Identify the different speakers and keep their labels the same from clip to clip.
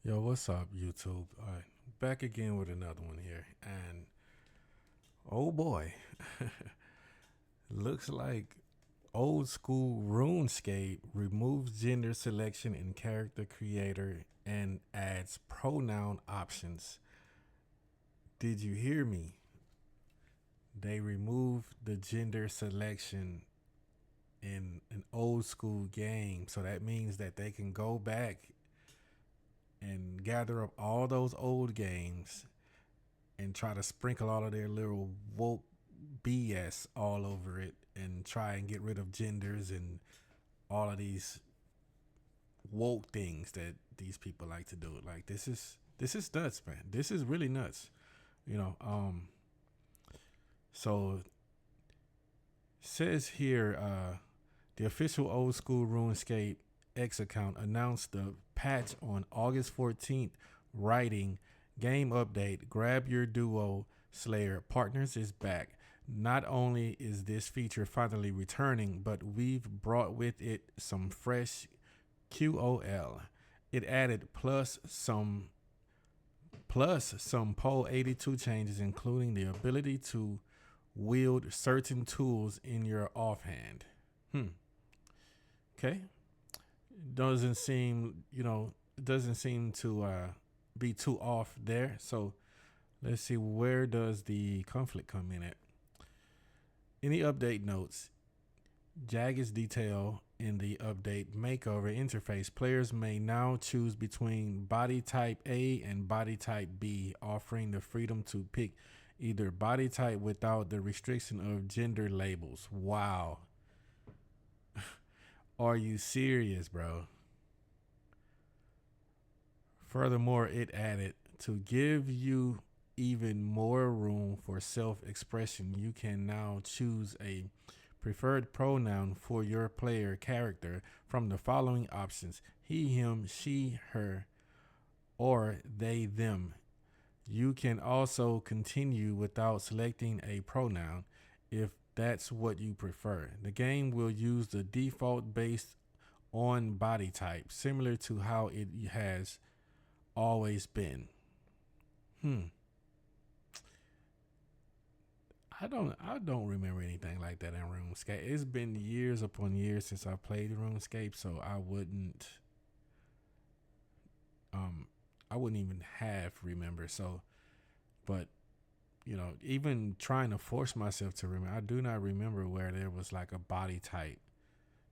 Speaker 1: Yo, what's up, YouTube? All right, back again with another one here. And oh boy, looks like Old School RuneScape removes gender selection in character creator and adds pronoun options. Did you hear me? They removed the gender selection in an old school game. So that means that they can go back and gather up all those old games and try to sprinkle all of their little woke BS all over it and try and get rid of genders and all of these woke things that these people like to do. Like this is nuts, man. This is really nuts. You know, so says here the official Old School RuneScape X account announced the patch on August 14th, writing game update, grab your duo Slayer partners is back. Not only is this feature finally returning, but we've brought with it some fresh QOL. It added plus some Pole 82 changes, including the ability to wield certain tools in your offhand. Okay. Doesn't seem, doesn't seem to be too off there. So let's see, where does the conflict come in at? In the update notes, Jagged's detail in the update makeover interface, players may now choose between body type A and body type B, offering the freedom to pick either body type without the restriction of gender labels. Wow. Are you serious, bro? Furthermore, it added to give you even more room for self expression. You can now choose a preferred pronoun for your player character from the following options: he, him, she, her, or they, them. You can also continue without selecting a pronoun if that's what you prefer. The game will use the default based on body type, similar to how it has always been. Hmm. I don't remember anything like that in RuneScape. It's been years upon years since I played RuneScape, so um I wouldn't even have remember. So, but even trying to force myself to remember, I do not remember where there was like a body type.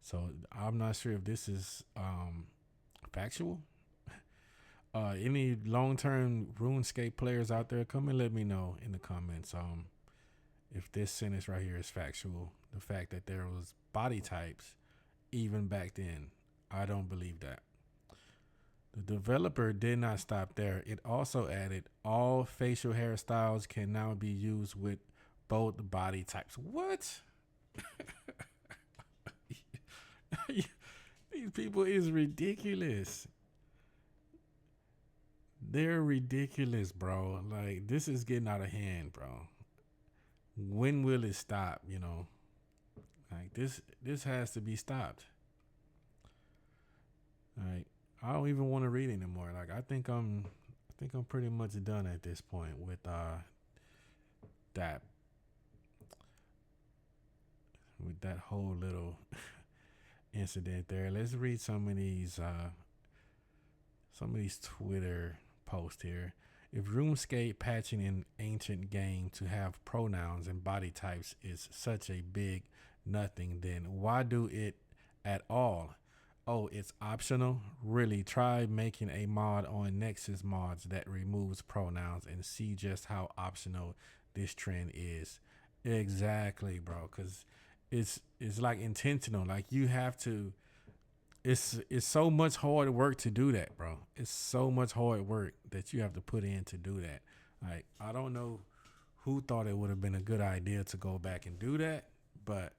Speaker 1: So I'm not sure if this is factual. Any long term RuneScape players out there, come and let me know in the comments. If this sentence right here is factual, the fact that there was body types even back then, I don't believe that. The developer did not stop there. It also added all facial hairstyles can now be used with both body types. What? These people is ridiculous. They're ridiculous, bro. Like, this is getting out of hand, bro. When will it stop? Like, this has to be stopped. Like, I don't even want to read anymore. Like, I think I'm pretty much done at this point with that that whole little incident there. Let's read some of these Twitter posts here. If RuneScape patching an ancient game to have pronouns and body types is such a big nothing, then why do it at all? Oh, it's optional? Really, try making a mod on Nexus Mods that removes pronouns and see just how optional this trend is. Exactly, bro, cuz it's like intentional. Like, you have to, it's so much hard work to do that, bro. It's so much hard work that you have to put in to do that. Like, I don't know who thought it would have been a good idea to go back and do that, but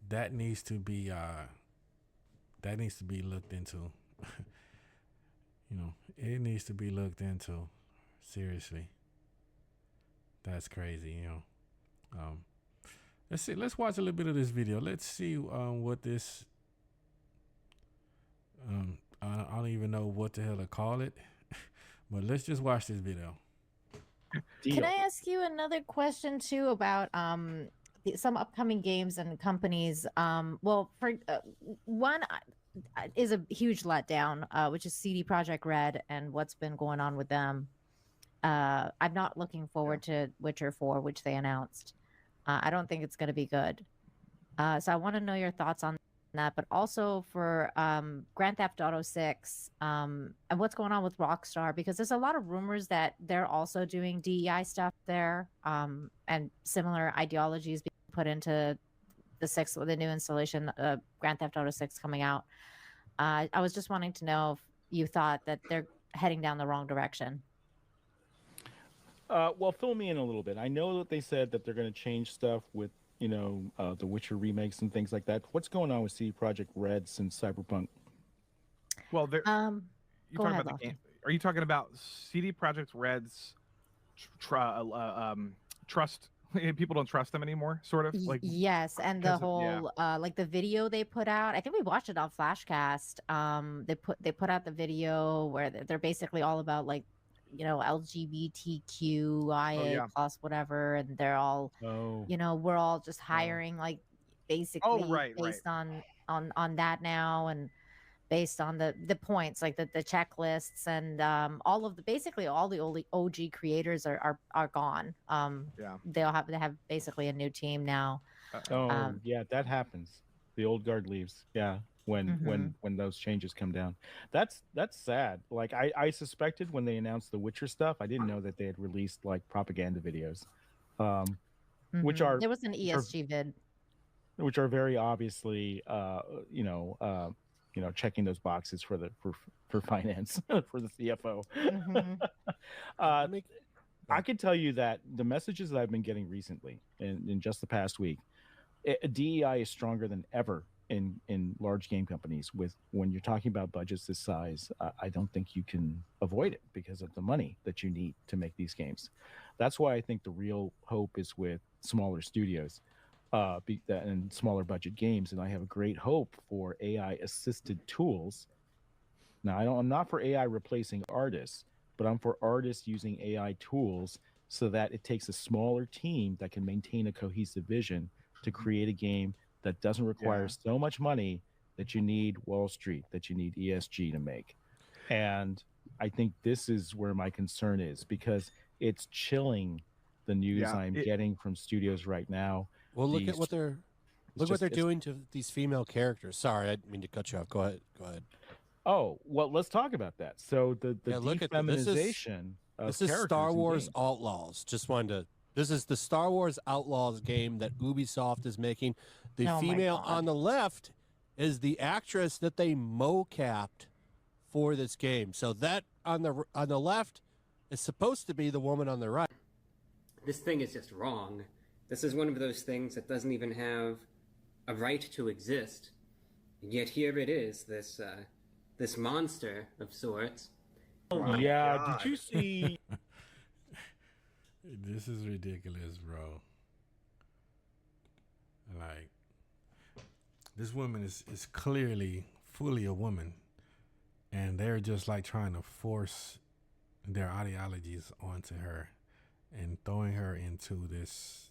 Speaker 1: that needs to be looked into. It needs to be looked into. Seriously. That's crazy, Um let's see, let's watch a little bit of this video. Let's see what this I don't even know what the hell to call it. But let's just watch this video.
Speaker 2: Can I ask you another question too about some upcoming games and companies? Well, for one is a huge letdown, which is CD Projekt Red and what's been going on with them. I'm not looking forward to Witcher 4, which they announced. I don't think it's going to be good. So I want to know your thoughts on that, but also for Grand Theft Auto 6 and what's going on with Rockstar, because there's a lot of rumors that they're also doing DEI stuff there, and similar ideologies being put into the new installation, Grand Theft Auto 6 coming out. I was just wanting to know if you thought that they're heading down the wrong direction.
Speaker 3: Well, fill me in a little bit. I know that they said that they're going to change stuff with, the Witcher remakes and things like that. What's going on with CD Projekt Red since Cyberpunk?
Speaker 4: Well,
Speaker 2: Go ahead,
Speaker 4: about the game? Are you talking about CD Projekt Red's trust? People don't trust them anymore, sort of like.
Speaker 2: Yes, and the whole like the video they put out. I think we watched it on Flashcast. They put out the video where they're basically all about like, LGBTQ plus whatever, and they're all we're all just hiring like basically based on that now, and based on the points, like the checklists, and all of the basically all the OG creators are gone. They have basically a new team now.
Speaker 3: Yeah, that happens. The old guard leaves. Yeah. When those changes come down, that's sad. Like I suspected when they announced the Witcher stuff, I didn't know that they had released like propaganda videos, which are
Speaker 2: there was an ESG vid,
Speaker 3: which are very obviously checking those boxes for finance for the CFO. I can tell you that the messages that I've been getting recently in just the past week, DEI is stronger than ever in large game companies. When you're talking about budgets this size, I don't think you can avoid it because of the money that you need to make these games. That's why I think the real hope is with smaller studios and smaller budget games. And I have a great hope for AI assisted tools. Now, I'm not for AI replacing artists, but I'm for artists using AI tools so that it takes a smaller team that can maintain a cohesive vision to create a game that doesn't require so much money that you need Wall Street, that you need ESG to make. And I think this is where my concern is, because it's chilling the news I'm getting from studios right now.
Speaker 5: Well, look at what they're doing to these female characters. Sorry, I didn't mean to cut you off. Go ahead.
Speaker 3: Oh, well, let's talk about that. So the defeminization
Speaker 5: this is Star Wars Outlaws. Just wanted to. This is the Star Wars Outlaws game that Ubisoft is making. The female on the left is the actress that they mocapped for this game. So that on the left is supposed to be the woman on the right.
Speaker 6: This thing is just wrong. This is one of those things that doesn't even have a right to exist. Yet here it is, this monster of sorts.
Speaker 3: Oh yeah, God. Did you see?
Speaker 1: This is ridiculous, bro. Like, this woman is clearly fully a woman, and they're just like trying to force their ideologies onto her and throwing her into this,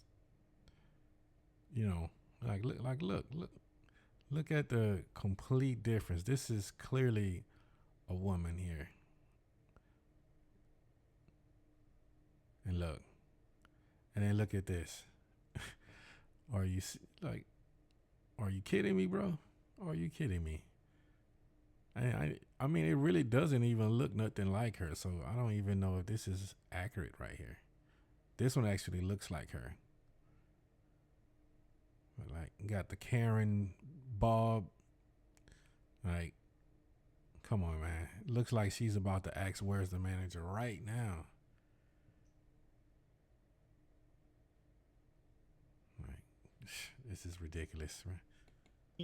Speaker 1: look at the complete difference. This is clearly a woman here. And then look at this. Are you kidding me, bro? Are you kidding me? I mean, it really doesn't even look nothing like her. So I don't even know if this is accurate right here. This one actually looks like her. Like, got the Karen bob. Like, come on, man. It looks like she's about to ask, where's the manager right now? This is ridiculous, man.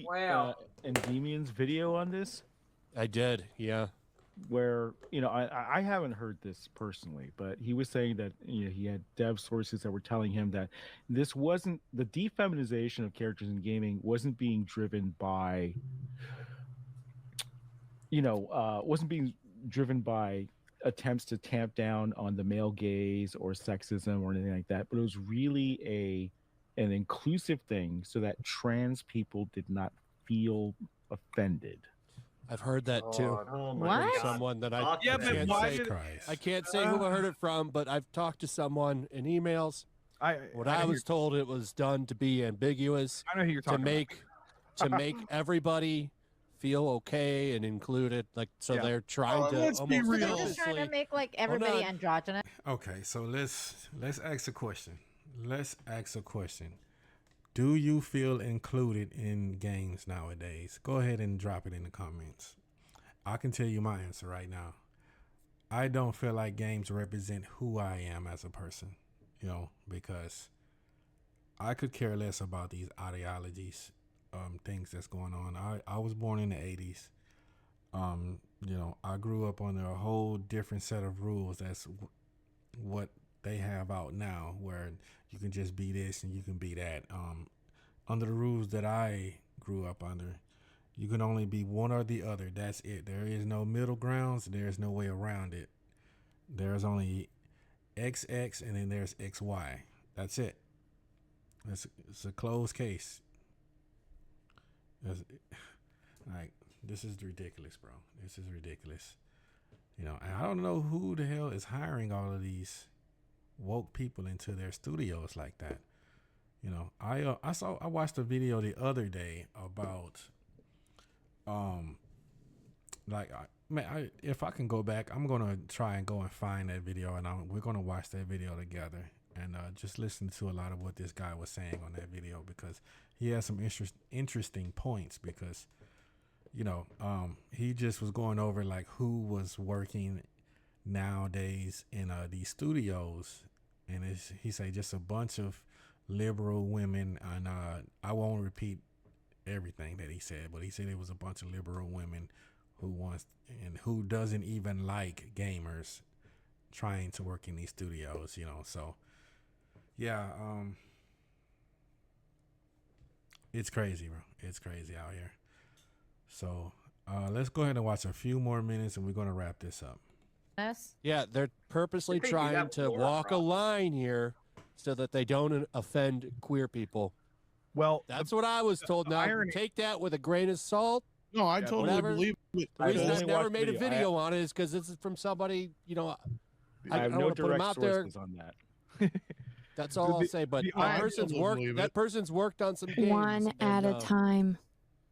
Speaker 3: Wow. And Demian's video on this?
Speaker 5: I did, yeah.
Speaker 3: Where, I haven't heard this personally, but he was saying that he had dev sources that were telling him that this wasn't, the defeminization of characters in gaming wasn't being driven by wasn't being driven by attempts to tamp down on the male gaze or sexism or anything like that, but it was really an inclusive thing so that trans people did not feel offended.
Speaker 5: I've heard that too.
Speaker 7: Oh
Speaker 2: my What?
Speaker 7: God.
Speaker 5: Someone that I
Speaker 7: Talk to
Speaker 4: Yeah,
Speaker 7: me.
Speaker 4: but
Speaker 5: can't
Speaker 4: why
Speaker 5: say,
Speaker 4: did
Speaker 5: I can't say who I heard it from, but I've talked to someone in emails. I was told it was done to be ambiguous,
Speaker 4: I know who you're
Speaker 5: to
Speaker 4: talking
Speaker 5: make everybody feel okay and included. Like, so
Speaker 4: Yeah.
Speaker 5: they're trying to
Speaker 4: let's be
Speaker 5: almost
Speaker 2: So they're
Speaker 4: real.
Speaker 2: just trying to
Speaker 5: purposely-
Speaker 2: make like
Speaker 5: Hold
Speaker 2: everybody
Speaker 5: on.
Speaker 2: androgynous.
Speaker 1: Okay, so let's ask a question. Let's ask a question. Do you feel included in games nowadays? Go ahead and drop it in the comments. I can tell you my answer right now. I don't feel like games represent who I am as a person, because I could care less about these ideologies, things that's going on. I was born in the 80s. I grew up under a whole different set of rules. That's what they have out now, where you can just be this and you can be that. Under the rules that I grew up under, you can only be one or the other. That's it. There is no middle grounds. There's no way around it. There's only XX and then there's XY. That's it. It's a closed case. Like, this is ridiculous, bro. This is ridiculous. And I don't know who the hell is hiring all of these woke people into their studios like that. I watched a video the other day about if I can go back, I'm gonna try and go and find that video, and we're gonna watch that video together and just listen to a lot of what this guy was saying on that video, because he has some interesting points. Because he just was going over like who was working nowadays in these studios, and he said just a bunch of liberal women, and I won't repeat everything that he said, but he said it was a bunch of liberal women who doesn't even like gamers trying to work in these studios, so yeah, it's crazy, bro. It's crazy out here. So let's go ahead and watch a few more minutes, and we're going to wrap this up.
Speaker 2: Yes.
Speaker 5: Yeah, they're purposely
Speaker 7: They do
Speaker 5: trying
Speaker 7: that
Speaker 5: to
Speaker 7: with
Speaker 5: walk a
Speaker 7: Warcraft.
Speaker 5: line here so that they don't offend queer people.
Speaker 4: Well,
Speaker 5: That's what I was told. Now,
Speaker 4: irony-
Speaker 5: take that with a grain of salt.
Speaker 8: No, I
Speaker 4: Yeah,
Speaker 8: totally
Speaker 5: whatever.
Speaker 8: believe it.
Speaker 5: The reason I
Speaker 3: only
Speaker 5: never
Speaker 3: watched
Speaker 5: made a
Speaker 3: video.
Speaker 5: video on it is because this is from somebody,
Speaker 3: I have
Speaker 5: I
Speaker 3: no
Speaker 5: wanna put 'em
Speaker 3: direct
Speaker 5: out there.
Speaker 3: sources on that.
Speaker 5: That's all I'll say. But
Speaker 4: the
Speaker 5: that
Speaker 4: irony-
Speaker 5: person's
Speaker 8: I
Speaker 5: worked.
Speaker 8: believe
Speaker 5: That
Speaker 8: it.
Speaker 5: person's worked on some games.
Speaker 9: One at
Speaker 5: and,
Speaker 9: a time.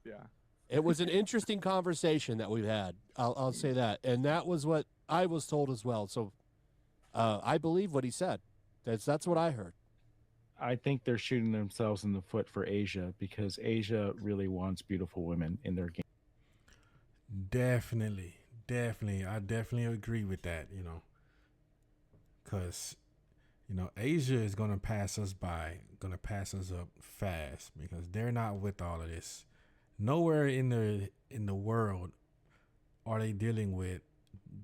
Speaker 4: yeah.
Speaker 5: It was an interesting conversation that we've had. I'll say that, and that was what I was told as well. So I believe what he said. That's what I heard.
Speaker 3: I think they're shooting themselves in the foot for Asia, because Asia really wants beautiful women in their game.
Speaker 1: Definitely. I definitely agree with that, because, Asia is going to pass us by, going to pass us up fast, because they're not with all of this. Nowhere in the world are they dealing with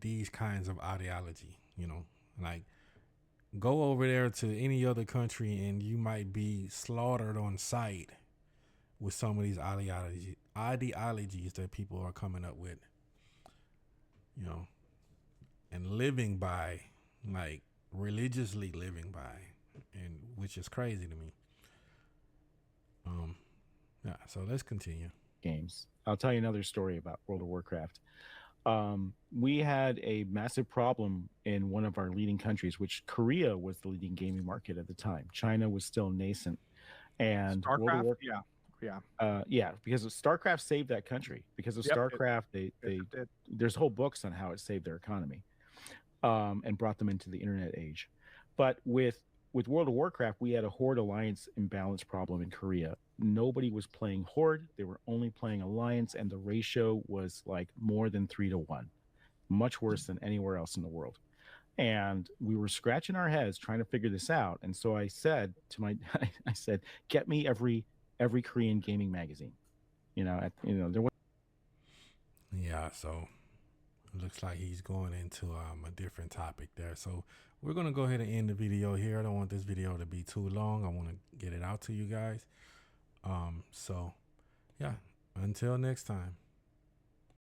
Speaker 1: these kinds of ideology, like, go over there to any other country and you might be slaughtered on sight with some of these ideologies that people are coming up with, and living by, like religiously living by, and which is crazy to me. Yeah, so let's continue.
Speaker 3: Games. I'll tell you another story about World of Warcraft. We had a massive problem in one of our leading countries, which Korea was the leading gaming market at the time. China was still nascent, and World of
Speaker 4: StarCraft.
Speaker 3: Warcraft, because of StarCraft saved that country. Because of
Speaker 4: Yep,
Speaker 3: StarCraft,
Speaker 4: It did.
Speaker 3: there's whole books on how it saved their economy, and brought them into the internet age. But with World of Warcraft, we had a Horde Alliance imbalance problem in Korea. Nobody was playing Horde; they were only playing Alliance, and the ratio was like more than 3-1, much worse than anywhere else in the world. And we were scratching our heads trying to figure this out. And so I said to I said, "Get me every Korean gaming magazine." There was.
Speaker 1: Yeah, so it looks like he's going into a different topic there. So we're going to go ahead and end the video here. I don't want this video to be too long. I want to get it out to you guys. So yeah, until next time.